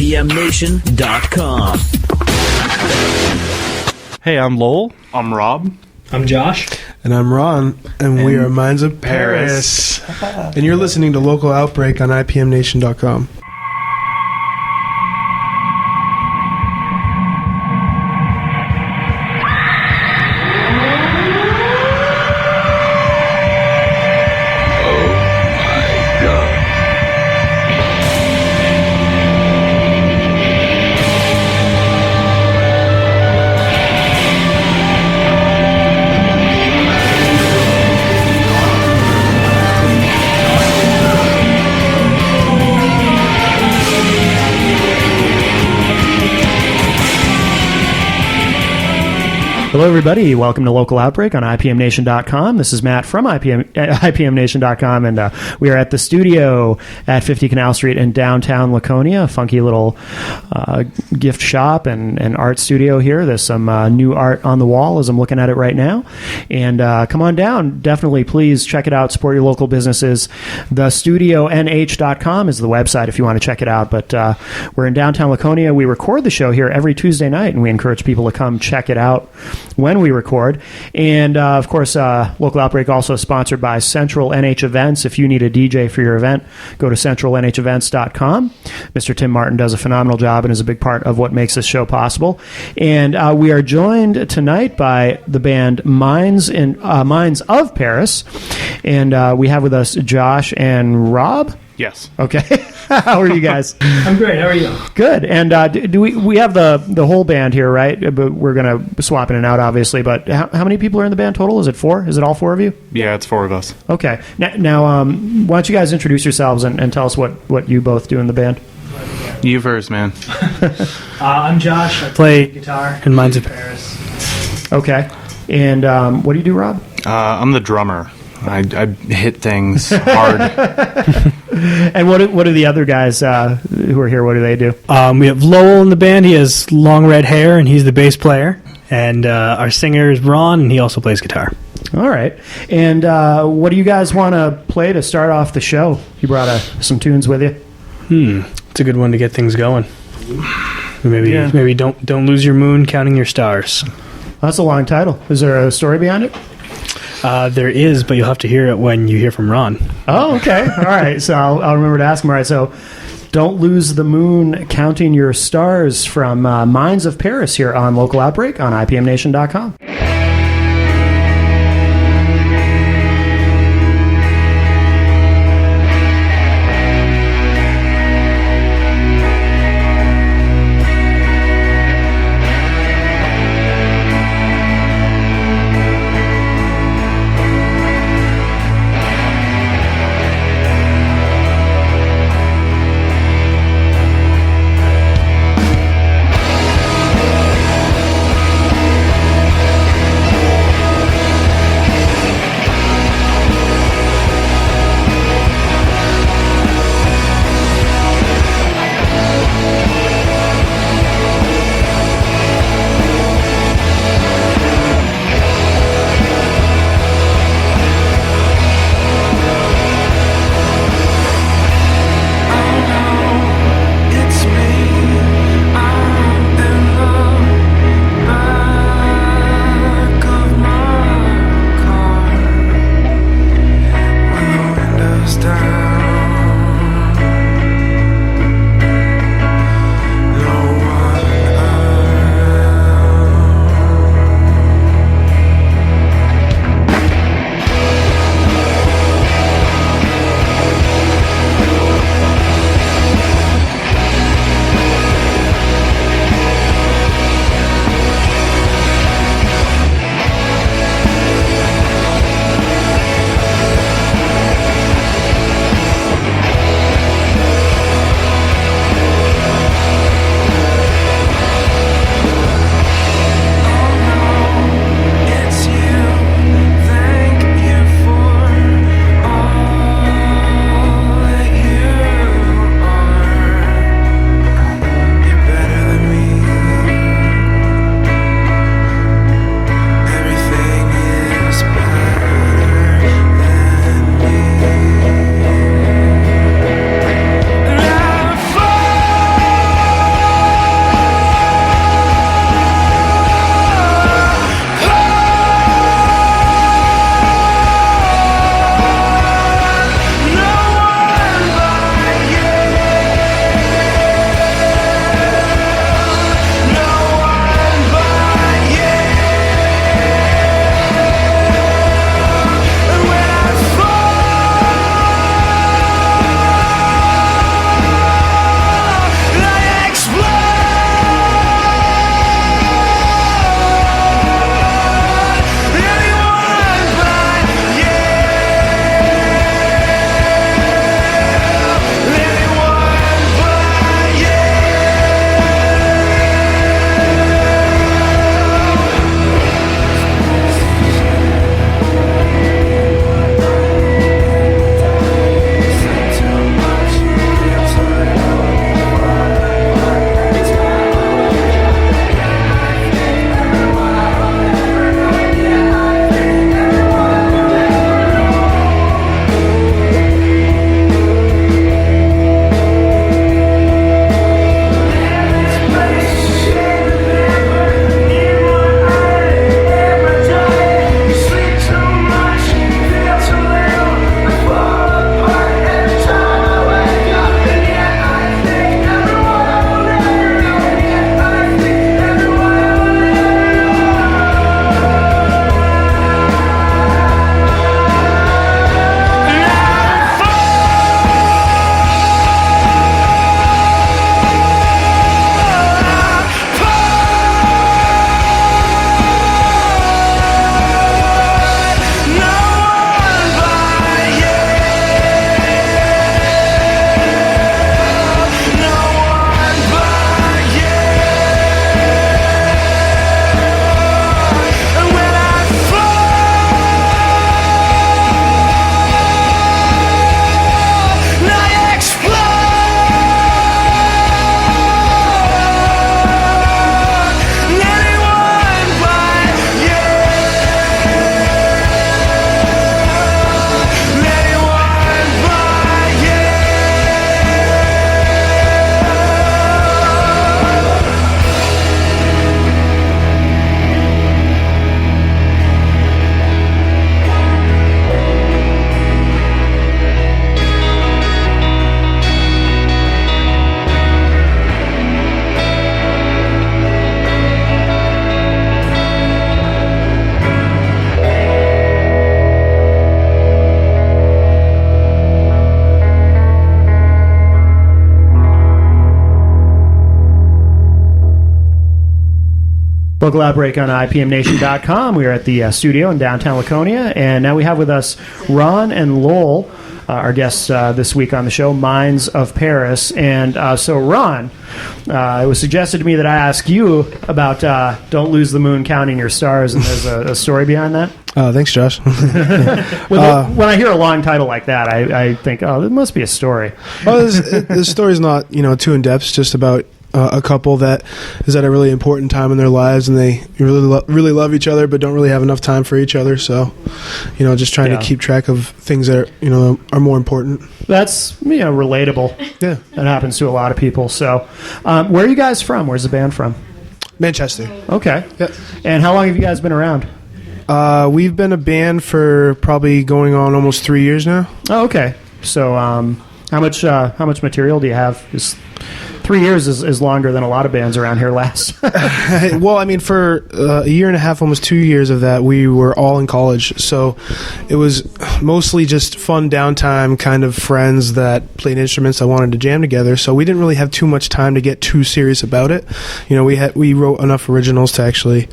IPMNation.com. Hey, I'm Lowell. I'm Rob. I'm Josh. And I'm Ron. And we are Minds of Paris. And you're listening to Local Outbreak on IPMNation.com. Hello, everybody. Welcome to Local Outbreak on IPMNation.com. This is Matt from IPMNation.com, and we are at the studio at 50 Canal Street in downtown Laconia, a funky little gift shop and art studio here. There's some new art on the wall as I'm looking at it right now. And come on down. Definitely, please check it out. Support your local businesses. TheStudioNH.com is the website if you want to check it out. But we're in downtown Laconia. We record the show here every Tuesday night, and we encourage people to come check it out when we record. And of course, Local Outbreak also sponsored by Central NH Events. If you need a DJ for your event, go to centralnhevents.com. Mr. Tim Martin does a phenomenal job and is a big part of what makes this show possible. And we are joined tonight by the band Minds of Paris. And we have with us Josh and Rob. Yes. Okay. How are you guys? I'm great. How are you? Good. And do we have the whole band here, right? But we're going to swap in and out, obviously. But how many people are in the band total? Is it 4? Is it all 4 of you? Yeah, it's 4 of us. Okay. Now why don't you guys introduce yourselves and tell us what you both do in the band? You first, man. I'm Josh. I play guitar in Minds of Paris. Okay. And what do you do, Rob? I'm the drummer. I hit things hard. And what do the other guys who are here, what do they do? We have Lowell in the band. He has long red hair, and he's the bass player. And our singer is Ron, and he also plays guitar. All right. And what do you guys want to play to start off the show? You brought some tunes with you? It's a good one to get things going. Maybe don't lose your moon counting your stars. That's a long title. Is there a story behind it? There is, but you'll have to hear it when you hear from Ron. Oh, okay. All right. So I'll remember to ask him. All right. So don't lose the moon counting your stars from Minds of Paris here on Local Outbreak on IPMNation.com. Local Outbreak on IPMNation.com. We are at the studio in downtown Laconia, and now we have with us Ron and Lowell, our guests this week on the show, Minds of Paris. And so, Ron, it was suggested to me that I ask you about Don't Lose the Moon, Counting Your Stars, and there's a story behind that. Thanks, Josh. When I hear a long title like that, I think, oh, there must be a story. Well, this story's not, too in-depth. It's just about a couple that is at a really important time in their lives, and they really love each other, but don't really have enough time for each other. So, just trying to keep track of things that are more important. That's relatable. Yeah, that happens to a lot of people. So, where are you guys from? Where's the band from? Manchester. Okay. Yep. And how long have you guys been around? We've been a band for probably going on almost 3 years now. Oh, okay. So, how much material do you have? 3 years is longer than a lot of bands around here last. Well, I mean, for a year and a half, almost 2 years of that, we were all in college. So it was mostly just fun downtime, kind of friends that played instruments that wanted to jam together. So we didn't really have too much time to get too serious about it. We wrote enough originals to actually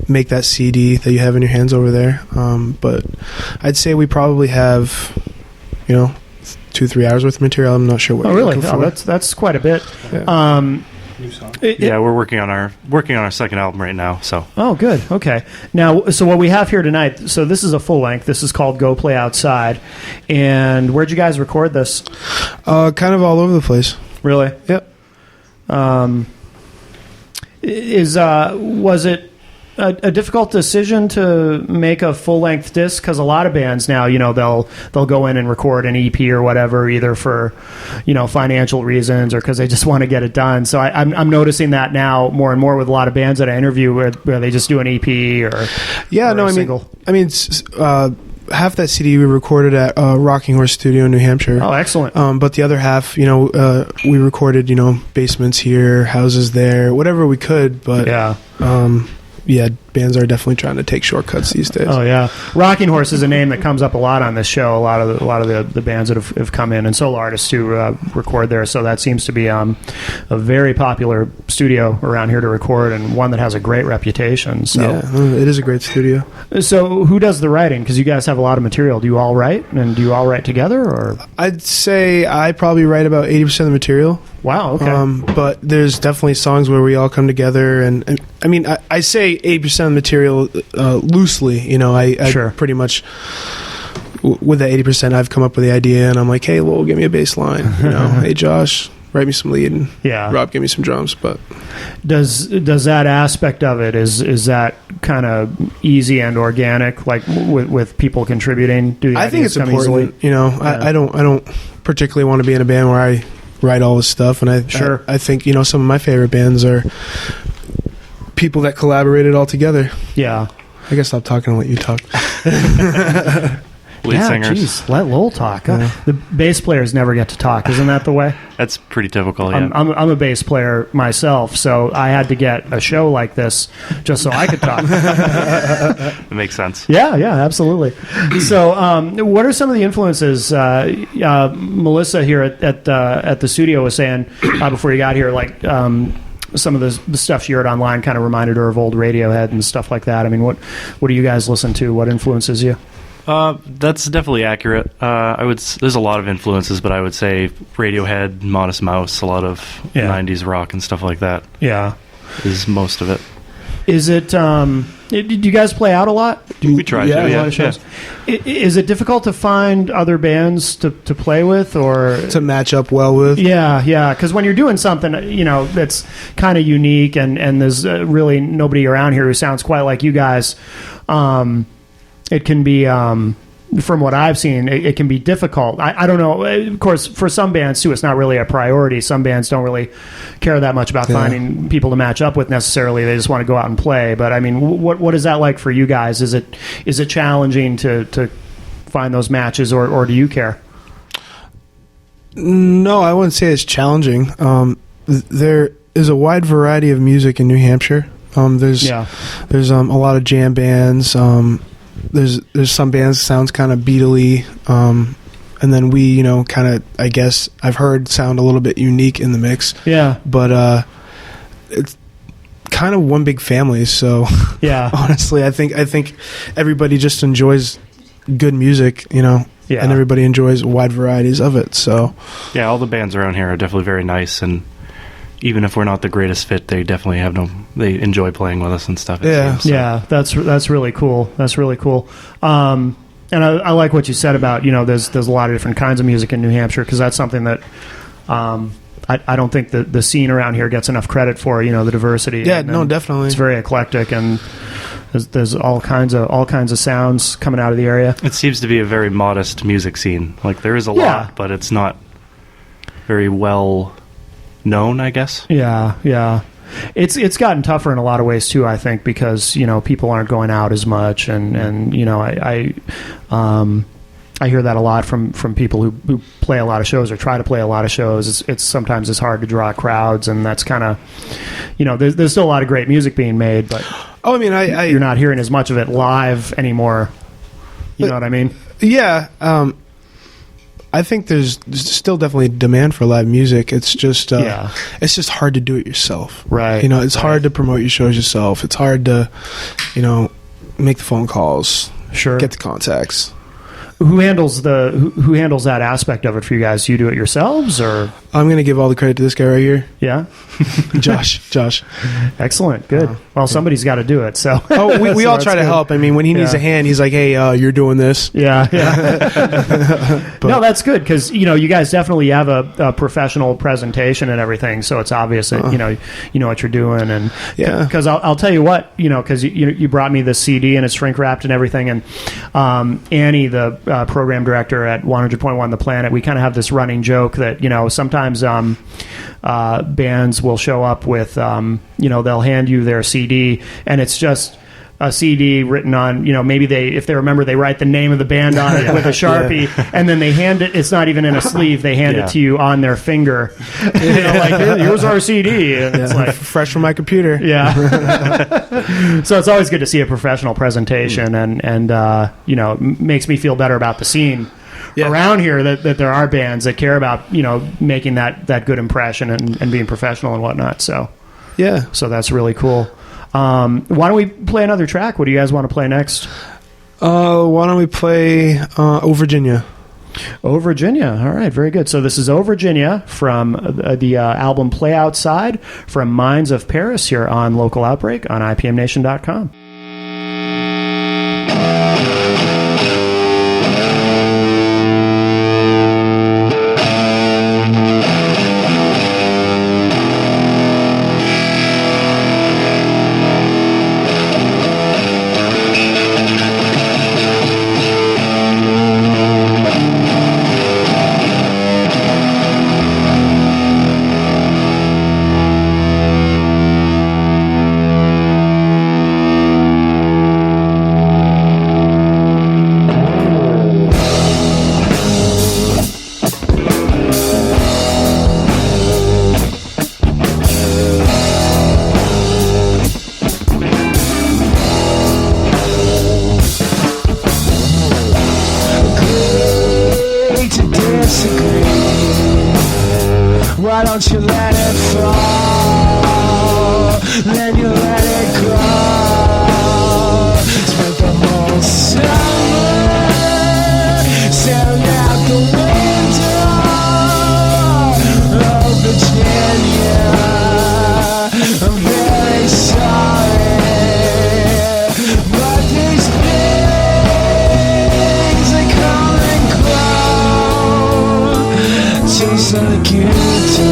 make that CD that you have in your hands over there. But I'd say we probably have, 2-3 hours worth of material. I'm not sure what. Oh, really? Oh, that's quite a bit. Yeah. We're working on our second album right now. So. Oh, good. Okay. Now, so what we have here tonight. So this is a full length. This is called "Go Play Outside." And where'd you guys record this? Kind of all over the place. Really? Yep. Was it a difficult decision to make a full-length disc? Because a lot of bands now, they'll go in and record an EP or whatever, either for, financial reasons or because they just want to get it done. So I'm noticing that now more and more with a lot of bands that I interview where they just do an EP or a single. Half that CD we recorded at Rocking Horse Studio in New Hampshire. Oh, excellent. But the other half, we recorded, basements here, houses there, whatever we could. But yeah, bands are definitely trying to take shortcuts these days. Oh yeah, Rocking Horse is a name that comes up a lot on this show. A lot of the bands that have come in and solo artists who record there. So that seems to be a very popular studio around here to record, and one that has a great reputation. So yeah, it is a great studio. So who does the writing? Because you guys have a lot of material. Do you all write, and do you all write together, or? I'd say I probably write about 80% of the material. Wow. Okay. But there's definitely songs where we all come together, and I mean, I say 80% of the material loosely. I sure. Pretty much with that 80%, I've come up with the idea, and I'm like, hey, Lowell, give me a bass line. Hey, Josh, write me some lead, and Rob, give me some drums. But does that aspect of it is that kind of easy and organic, like with people contributing? I think it's important. I don't particularly want to be in a band where I write all this stuff, and I think some of my favorite bands are people that collaborated all together. Yeah, I guess I'll talk and let you talk. Lead singers. Geez, let Lowell talk. Yeah. The bass players never get to talk. Isn't that the way? That's pretty typical. Yeah. I'm a bass player myself, so I had to get a show like this just so I could talk. It makes sense. Yeah, absolutely. So, what are some of the influences? Melissa here at the studio was saying before you got here, like. Some of the stuff she heard online kind of reminded her of old Radiohead and stuff like that. I mean, what do you guys listen to? What influences you? That's definitely accurate. There's a lot of influences, but I would say Radiohead, Modest Mouse, a lot of 90s rock and stuff like that. Yeah, is most of it. Is it? Do you guys play out a lot? We try to. A lot of shows. Is it difficult to find other bands to play with or to match up well with? Yeah. Because when you're doing something, that's kind of unique, and there's really nobody around here who sounds quite like you guys. It can be, from what I've seen, it can be difficult. I don't know. Of course, for some bands, too, it's not really a priority. Some bands don't really care that much about finding people to match up with necessarily. They just want to go out and play. But, I mean, what is that like for you guys? Is it challenging to find those matches, or do you care? No, I wouldn't say it's challenging. There is a wide variety of music in New Hampshire. There's a lot of jam bands. There's some bands that sounds kind of Beatle-y, and then we, kind of, I guess, I've heard sound a little bit unique in the mix. Yeah. But it's kind of one big family. So Yeah. honestly, I think everybody just enjoys good music, and everybody enjoys wide varieties of it. So Yeah, all the bands around here are definitely very nice, and even if we're not the greatest fit, they definitely they enjoy playing with us and stuff. Yeah. Seems, so. Yeah, that's really cool. That's really cool. And I like what you said about, there's a lot of different kinds of music in New Hampshire, because that's something that I don't think the scene around here gets enough credit for, the diversity. Yeah, and definitely. It's very eclectic, and there's all kinds of sounds coming out of the area. It seems to be a very modest music scene. Like, there is a Yeah. lot, but it's not very well known, I guess. Yeah. It's gotten tougher in a lot of ways too, I think, because people aren't going out as much, and I hear that a lot from people who play a lot of shows or try to play a lot of shows. It's sometimes it's hard to draw crowds, and that's kind of there's still a lot of great music being made, but you're not hearing as much of it live anymore. You know what I mean? Yeah. I think there's still definitely demand for live music. It's just it's just hard to do it yourself. Right. It's hard to promote your shows yourself. It's hard to, make the phone calls, Sure. get the contacts. Who handles that aspect of it for you guys? You do it yourselves, or I'm going to give all the credit to this guy right here, yeah? Josh. Excellent, good. Well, somebody's got to do it. So we So all that's try to good. help. I mean, when he needs Yeah. a hand, he's like, "Hey, you're doing this." Yeah. No, that's good, because you guys definitely have a professional presentation and everything, so it's obvious that you know what you're doing, and Yeah. Because I'll tell you what, because you brought me the CD and it's shrink wrapped and everything, and Annie, the program director at 100.1 The Planet, we kind of have this running joke that sometimes bands will show up with they'll hand you their CD, and it's just a CD written on, maybe if they remember, they write the name of the band on it with a Sharpie, and then they hand it, it's not even in a sleeve, they hand it to you on their finger. Like, here's our CD. And it's like, Fresh from my computer. yeah. So it's always good to see a professional presentation, and makes me feel better about the scene around here, that there are bands that care about, making that good impression and being professional and whatnot. So that's really cool. Why don't we play another track? What do you guys want to play next? Why don't we play "Oh Virginia"? Oh Virginia. All right, very good. So this is Oh Virginia from the album Play Outside from Minds of Paris here on Local Outbreak on IPMNation.com. Why don't you let it fall? Then you let it go. Spent the whole summer staring out the window of Virginia. I'm very sorry, but these things they come and go. Taste like you do.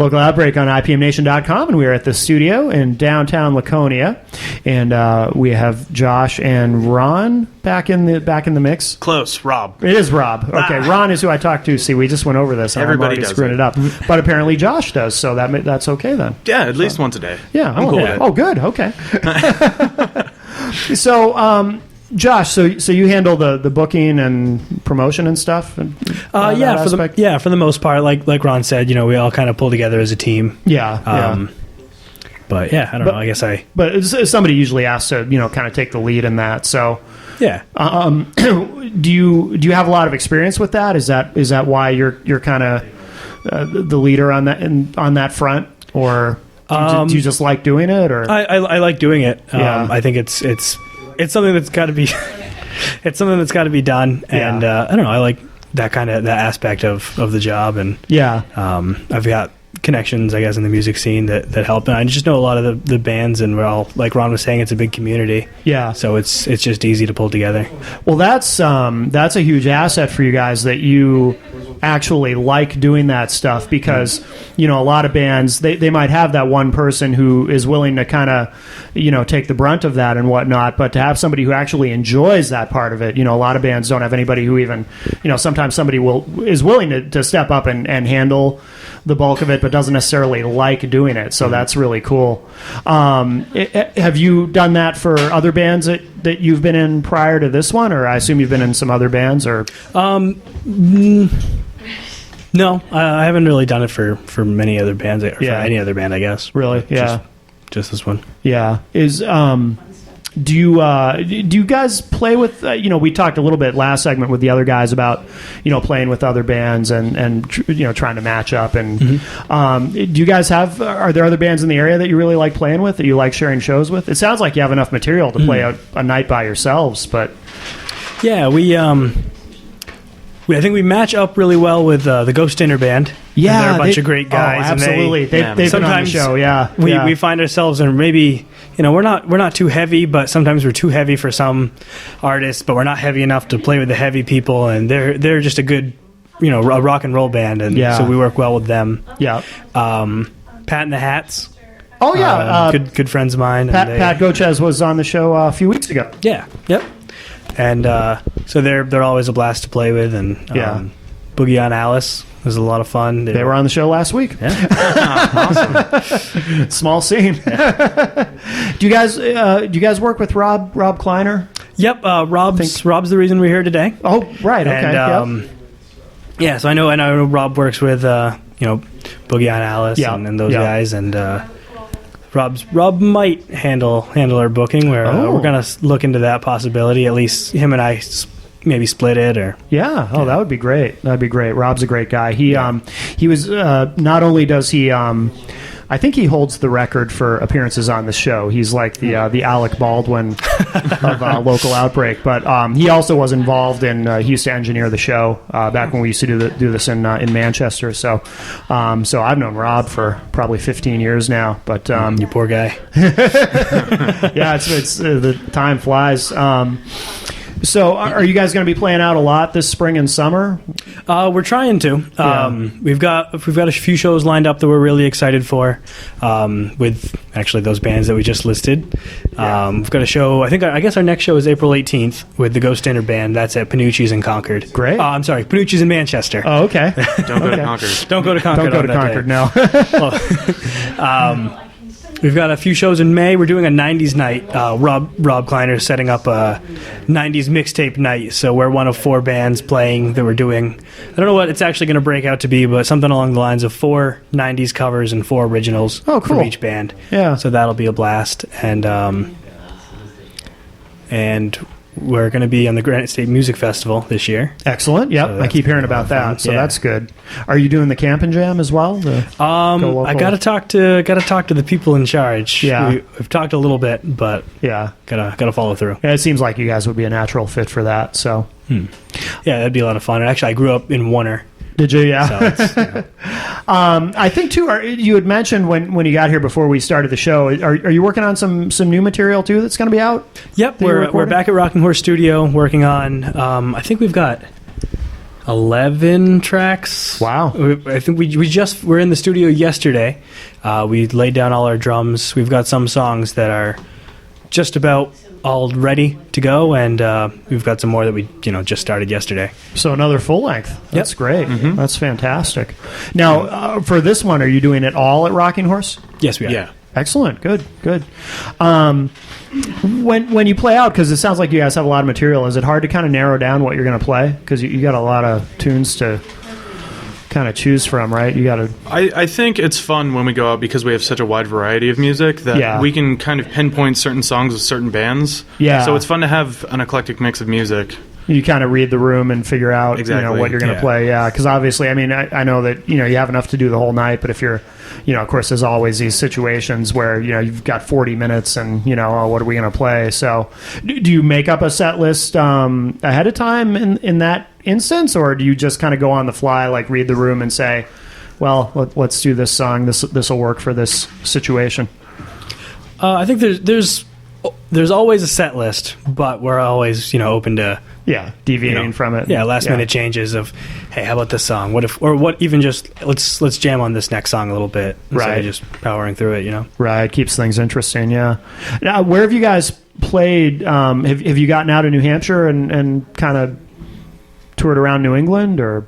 Local Outbreak on IPMNation.com, and we are at the studio in downtown Laconia, and we have Josh and Ron back in the mix. Close, Rob. It is Rob. Okay, Ron is who I talked to. See, we just went over this. And Everybody I'm already does screwing it. it up, but apparently Josh does, so that's okay then. Yeah, at least once a day. Yeah, I'm cool with it. Oh, good. Okay. So, Josh, so you handle the booking and promotion and stuff. And, Yeah, for the most part, like Ron said, we all kind of pull together as a team. Yeah. But yeah, I don't know. I guess But somebody usually has to kind of take the lead in that. So yeah. Do you have a lot of experience with that? Is that why you're kind of the leader on that front, or do you just like doing it? Or I like doing it. Yeah. I think it's something that's got to be it's something that's got to be done, and I don't know. I like that aspect of the job, and I've got connections, I guess, in the music scene that help, and I just know a lot of the bands, and we're all, like Ron was saying, it's a big community. Yeah. So it's just easy to pull together. Well, that's a huge asset for you guys, that you actually like doing that stuff, because a lot of bands, they might have that one person who is willing to kind of take the brunt of that and whatnot, but to have somebody who actually enjoys that part of it, a lot of bands don't have anybody who even sometimes somebody is willing to step up and handle the bulk of it, but doesn't necessarily like doing it. So that's really cool. Have you done that for other bands that you've been in prior to this one, or I assume you've been in some other bands? Or no, I haven't really done it for many other bands, or for any other band, I guess. Really? Yeah. Just this one. Yeah. Do you guys play with? We talked a little bit last segment with the other guys about playing with other bands and trying to match up. And do you guys are there other bands in the area that you really like playing with, that you like sharing shows with? It sounds like you have enough material to play a night by yourselves, but yeah, I think we match up really well with the Ghost Dinner Band. Yeah, and they're a bunch of great guys. Oh, absolutely. They've been on the show. Yeah, we find ourselves in maybe we're not too heavy, but sometimes we're too heavy for some artists, but we're not heavy enough to play with the heavy people, and they're just a good a rock and roll band, and so we work well with them. Yeah. Pat and the Hats. Oh yeah, good friends of mine. Pat Gochez was on the show a few weeks ago. Yeah. Yep. And so they're always a blast to play with, and Boogie on Alice was a lot of fun. They were on the show last week. Yeah. Awesome. Small scene. Do you guys work with Rob Kleiner? Yep. Rob's the reason we're here today. Oh, right. Okay. And, yeah. So I know Rob works with Boogie on Alice and those guys, and Rob might handle our booking. We're gonna look into that possibility. At least him and I maybe split it, or that would be great. That'd be great. Rob's a great guy. He was not only does he I think he holds the record for appearances on the show. He's like the Alec Baldwin of Local Outbreak. But he also was involved in. He used to engineer the show back when we used to do this in Manchester. So I've known Rob for probably 15 years now. But you poor guy. Yeah, it's the time flies. So, are you guys going to be playing out a lot this spring and summer? We're trying to. We've got a few shows lined up that we're really excited for. With actually those bands that we just listed. We've got a show. I guess our next show is April 18th with the Ghost Dinner Band. That's at Panucci's in Concord. Great. I'm sorry, Panucci's in Manchester. Oh, okay. Don't go to Concord. Don't go to Concord. Don't go to Concord. No. Well, we've got a few shows in May. We're doing a 90s night. Rob Kleiner is setting up a 90s mixtape night. So we're one of 4 bands playing that we're doing. I don't know what it's actually going to break out to be, but something along the lines of 4 90s covers and 4 originals from each band. Yeah. So that'll be a blast. And we're going to be on the Granite State Music Festival this year. Excellent. Yep, So I keep hearing about that. So Yeah. that's good. Are you doing the Camp and Jam as well? I got to talk to the people in charge. Yeah. We've talked a little bit, but Yeah. gotta follow through. Yeah, it seems like you guys would be a natural fit for that. So Yeah, that'd be a lot of fun. And actually, I grew up in Warner. did you? Yeah. So it's, I think too. You had mentioned when you got here before we started the show. Are you working on some new material too that's going to be out? Yep, that you're we're recording? back at Rocking Horse Studio working on. I think we've got 11 tracks. Wow. I think we're in the studio yesterday. We laid down all our drums. We've got some songs that are just about all ready to go, and we've got some more that we just started yesterday. So another full length. That's great. Mm-hmm. That's fantastic. Now, for this one, are you doing it all at Rocking Horse? Yes, we are. Yeah. Excellent. Good. When you play out, because it sounds like you guys have a lot of material, is it hard to kind of narrow down what you're going to play? Because you got a lot of tunes to kind of choose from, right? You got to. I think it's fun when we go out because we have such a wide variety of music that we can kind of pinpoint certain songs of certain bands. Yeah. So it's fun to have an eclectic mix of music. You kind of read the room and figure out Exactly. what you're going to play. Yeah, because obviously, I mean, I know that you have enough to do the whole night, but if you're, of course, there's always these situations where you've got 40 minutes and what are we going to play? So, do you make up a set list ahead of time in that instance, or do you just kind of go on the fly, like read the room and say, well, let's do this song. This will work for this situation. I think there's always a set list, but we're always open to deviating from it. Yeah, last minute changes of, hey, how about this song? What even just let's jam on this next song a little bit instead of just powering through it. Right, keeps things interesting. Yeah. Now, where have you guys played? Have you gotten out of New Hampshire and kind of toured around New England, or?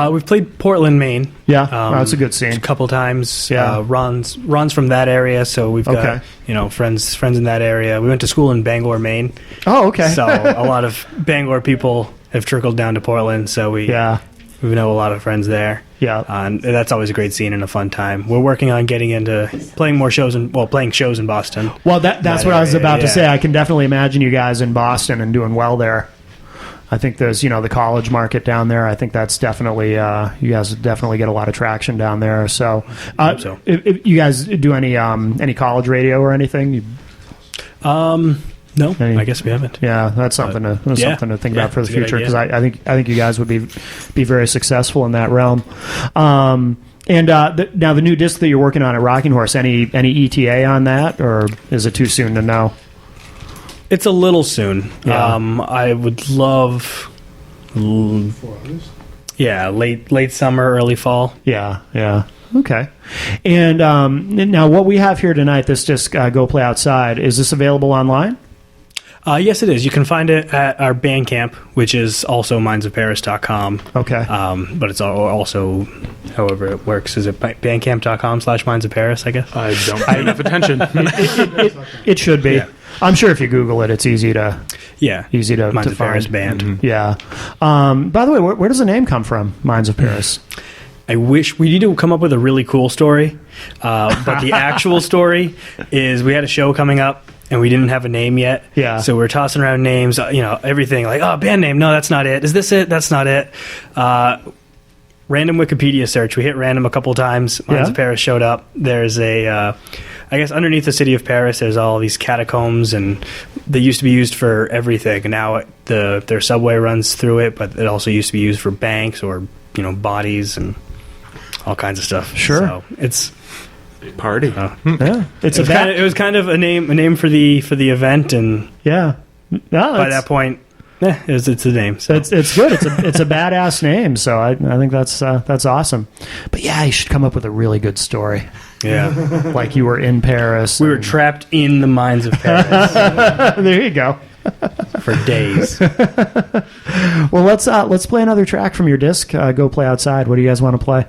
We've played Portland, Maine. Yeah, that's a good scene. A couple times. Yeah. Ron's from that area, so we've got friends in that area. We went to school in Bangor, Maine. Oh, okay. So a lot of Bangor people have trickled down to Portland, so we know a lot of friends there. Yeah, and that's always a great scene and a fun time. We're working on getting into playing more shows playing shows in Boston. Well, that's what I was about to say. I can definitely imagine you guys in Boston and doing well there. I think there's, the college market down there. I think that's definitely, you guys definitely get a lot of traction down there. So, if you guys do any college radio or anything? No, I guess we haven't. Yeah, that's something to think about for the future, because I think you guys would be very successful in that realm. Now the new disc that you're working on at Rocking Horse, any ETA on that, or is it too soon to know? It's a little soon. Yeah. I would love, late summer, early fall. Yeah. Okay. And now what we have here tonight, this disc, Go Play Outside, is this available online? Yes, it is. You can find it at our Bandcamp, which is also mindsofparis.com. Okay. But it's also, however it works, is it bandcamp.com/mindsofparis, I guess? I don't pay enough attention. It should be. Yeah. I'm sure if you Google it, it's easy to Minds of Paris find. band. Mm-hmm. Yeah. By the way, where does the name come from, Minds of Paris? I wish we need to come up with a really cool story, but the actual story is we had a show coming up and we didn't have a name yet. Yeah. So we're tossing around names, everything like, band name. No, that's not it. Is this it? That's not it. Random Wikipedia search. We hit random a couple times. Minds of Paris showed up. There's I guess underneath the city of Paris, there's all these catacombs, and they used to be used for everything. And now their subway runs through it, but it also used to be used for banks or bodies and all kinds of stuff. Sure. So it's party. Yeah. It was kind of a name for the event, and yeah. By that point, it's a name. So. It's good. It's a badass name. So I think that's awesome. But yeah, you should come up with a really good story. Yeah. Like you were in Paris. We were trapped in the mines of Paris. There you go. For days. Well, let's play another track from your disc. Go Play Outside. What do you guys want to play?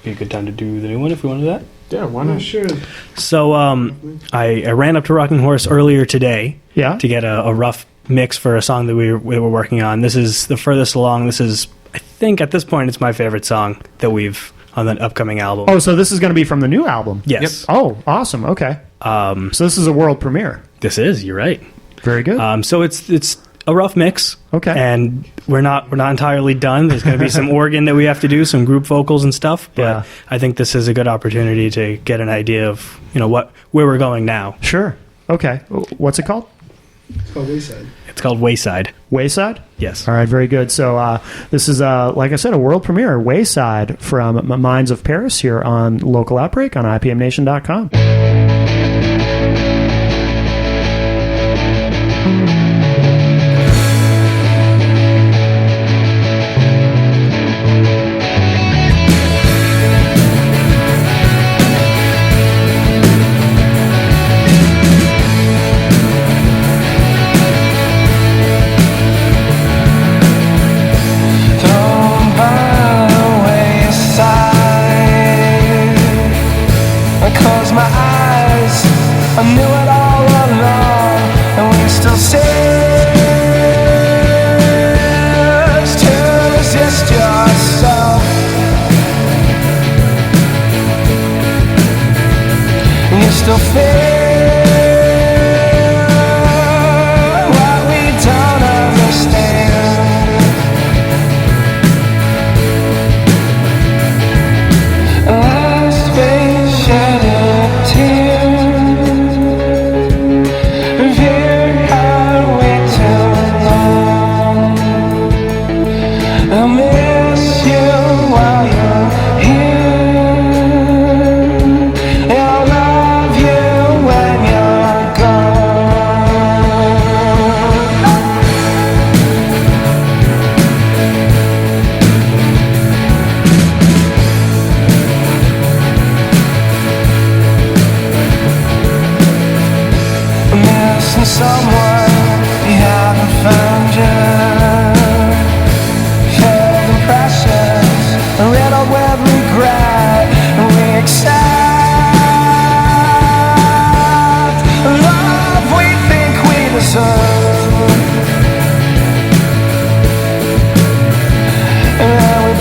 Be a good time to do the new one if we want to do that. Yeah, why not? Sure. So I ran up to Rocking Horse earlier today to get a rough mix for a song that we were working on. This is the furthest along. This is, I think at this point, it's my favorite song that we've on the upcoming album. Oh, so this is going to be from the new album? Yes. Yep. Oh, awesome. Okay. So this is a world premiere. This is. You're right. Very good. So it's a rough mix. Okay. And we're not entirely done. There's going to be some organ that we have to do, some group vocals and stuff. But I think this is a good opportunity to get an idea of where we're going now. Sure. Okay. What's it called? It's called Wayside. It's called Wayside. Wayside? Yes. All right, very good. So this is, like I said, a world premiere, Wayside, from Minds of Paris here on Local Outbreak on IPMNation.com.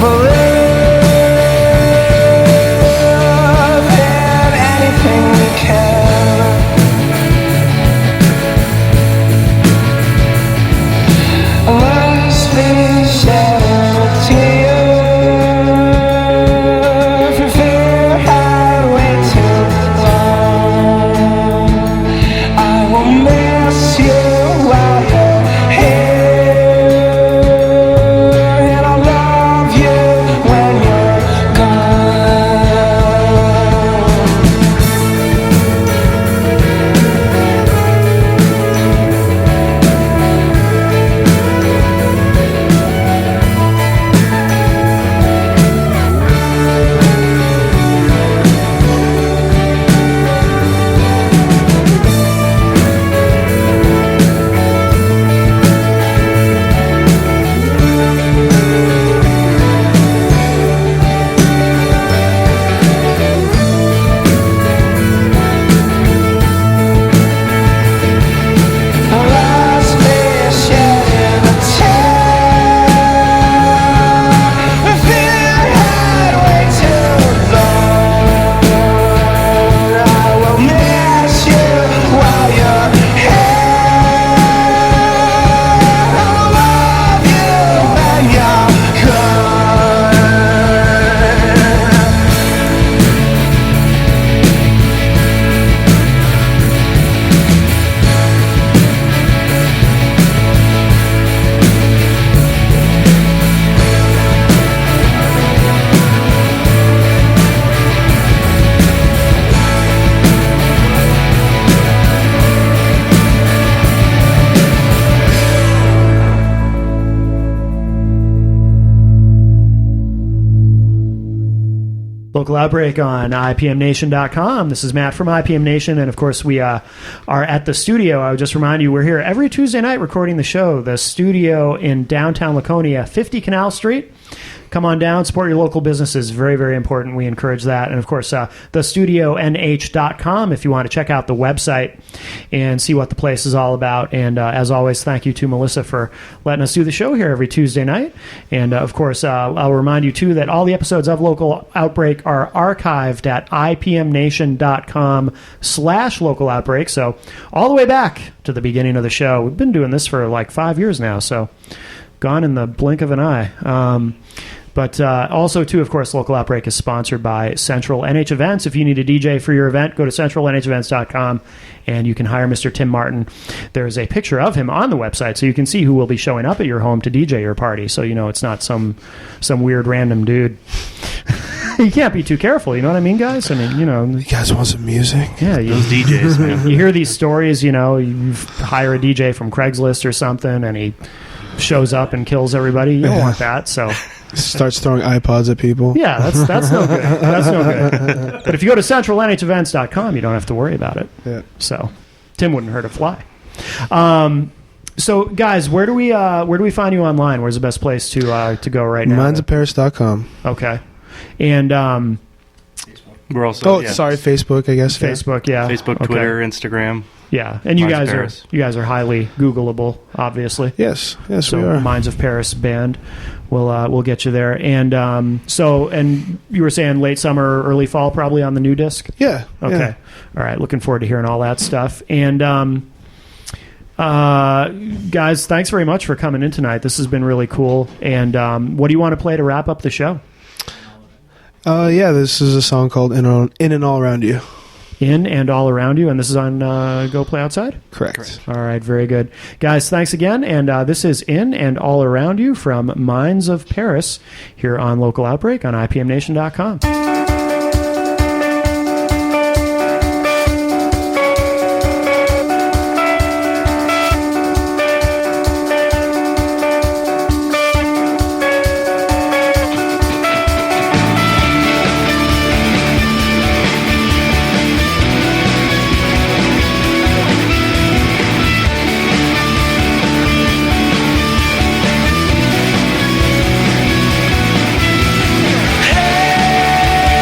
love and anything we can. Lost me shedding a tear for fear I'd wait too long. I will miss you while you're here, and I'll love you when you're Local Outbreak on IPMNation.com. This is Matt from IPM Nation, and of course we are at the studio. I would just remind you, we're here every Tuesday night recording the show. The studio in downtown Laconia, 50 Canal Street. Come on down, support your local businesses. Very, very important. We encourage that. And of course, thestudionh.com if you want to check out the website and see what the place is all about. And as always, thank you to Melissa for letting us do the show here every Tuesday night. And of course, I'll remind you too that all the episodes of Local Outbreak are archived at ipmnation.com/local outbreak. So all the way back to the beginning of the show. We've been doing this for like 5 years now, so gone in the blink of an eye. But also, too, of course, Local Outbreak is sponsored by Central NH Events. If you need a DJ for your event, go to centralnhevents.com, and you can hire Mr. Tim Martin. There's a picture of him on the website, so you can see who will be showing up at your home to DJ your party. So, you know, it's not some weird random dude. You can't be too careful, you know what I mean, guys? I mean, you know. You guys want some music? Yeah. Those DJs, man. You hear these stories, you know, you hire a DJ from Craigslist or something, and he shows up and kills everybody. You don't want that, so... Starts throwing iPods at people. Yeah, that's no good. That's no good. But if you go to centralnhevents.com, you don't have to worry about it. Yeah. So Tim wouldn't hurt a fly. So guys, where do we find you online? Where's the best place to go right now? Mindsofparis.com. Okay. And we're also Facebook, I guess. Facebook, yeah. Facebook, okay. Twitter, Instagram. Yeah, and you guys are highly Googleable, obviously. Yes, so we are. Minds of Paris band, we'll get you there. And and you were saying late summer, early fall, probably on the new disc. Yeah. Okay. Yeah. All right. Looking forward to hearing all that stuff. And guys, thanks very much for coming in tonight. This has been really cool. And what do you want to play to wrap up the show? This is a song called "In and All Around You." In and All Around You, and this is on Go Play Outside? Correct. All right, very good. Guys, thanks again, and this is In and All Around You from Minds of Paris here on Local Outbreak on IPMNation.com. Hey!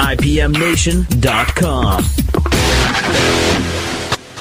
IPMNation.com.